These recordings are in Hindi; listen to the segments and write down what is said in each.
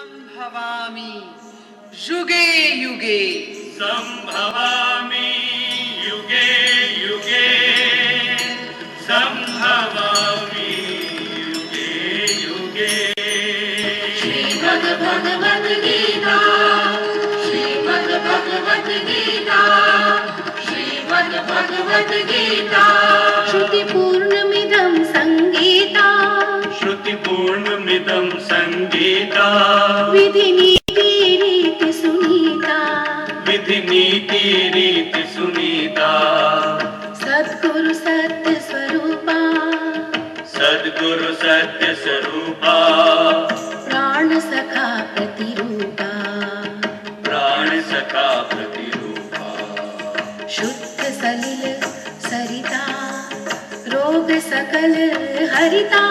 संभवामि युगे युगे संभवामि युगे युगे संभवामि युगे युगे श्रीमद् भगवद गीता श्रीमद् भगवद गीता श्रीमद् भगवद गीता श्रुतिपूर्णमिदं संगीता श्रुतिपूर्णमिदं संगीता विधि नीति रीति सुनीता विधि नीति रीति सुनीता सद्गुरु सत्य स्वरूपा सद्गुरु सत्य स्वरूपा प्राण सखा प्रतिरूपा प्राण सखा प्रतिरूपा शुद्ध सलिल सरिता रोग सकल हरिता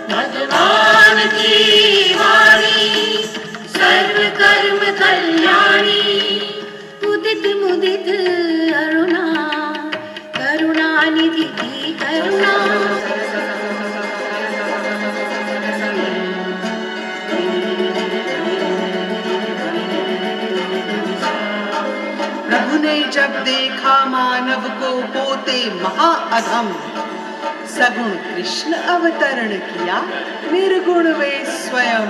भगवान की वाणी सर्व कर्म कल्याणी उदित मुदित अरुणा करुणा निधि की करुणा प्रभु ने जब देखा मानव को होते महाअधम, सगुण कृष्ण अवतरण किया निर्गुण वे स्वयं।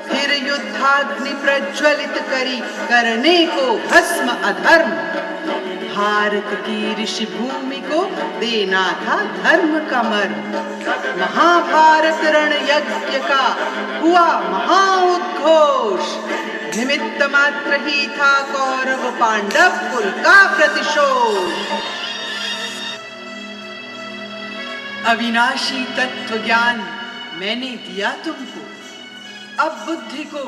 फिर युद्धाग्नि प्रज्वलित करी करने को भस्म अधर्म। भारत की ऋषि भूमि को देना था धर्म कमर। महाभारत रण यज्ञ का हुआ महाउद्घोष। निमित्त मात्र ही था कौरव पांडव कुल का प्रतिशोध। अविनाशी तत्व ज्ञान मैंने दिया तुमको, अब बुद्धि को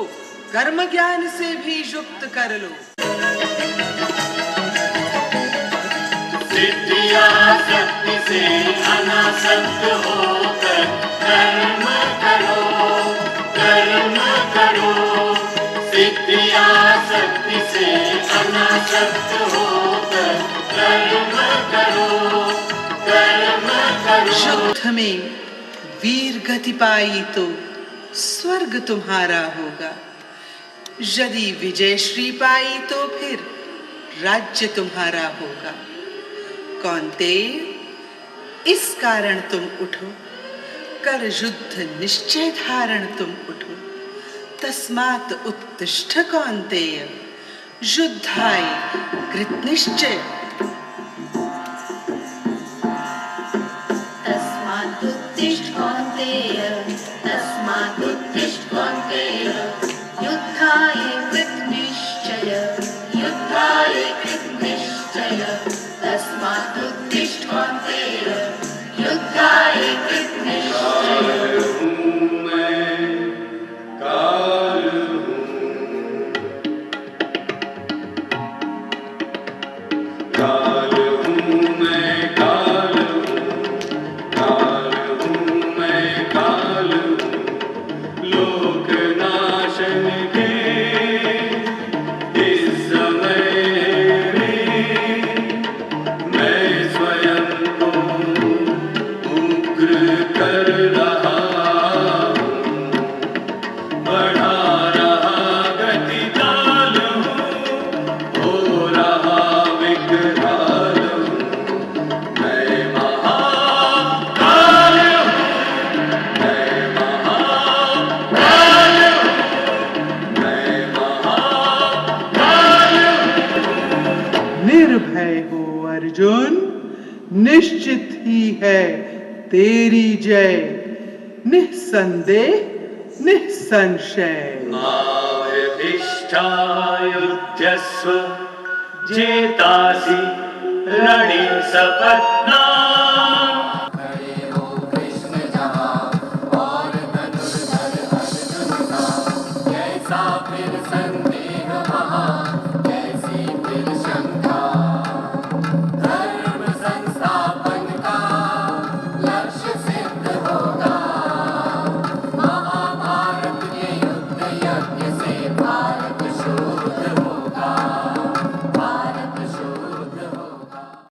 कर्म ज्ञान से भी युक्त कर लो। सिद्धिया शक्ति से अनासक्त होकर कर्म करो कर्म करो। सिद्धिया शक्ति से अनासक्त होकर कर्म करो कर्म करो। युद्ध में वीर गति पाई तो स्वर्ग तुम्हारा होगा। यदि विजयश्री पाई तो फिर राज्य तुम्हारा होगा। कौन्तेय, इस कारण तुम उठो, कर युद्ध निश्चय धारण तुम उठो। तस्मात् उत्तिष्ठ कौन्तेय, युद्धाय कृत निश्चय। तस्मात् उत्तिष्ठ कौन्तेय तस्मात् उत्तिष्ठ कौन्तेय युद्धाय कृत निश्चय युद्धाय कृत निश्चय। तस्मात् उत्तिष्ठ कौन्तेय युद्धाय कृत निश्चय। निर्भय हो अर्जुन, निश्चित ही है तेरी जय। निस्संदेह निस्संशय। युध्यस्व जेतासि रणे सपत्नात्।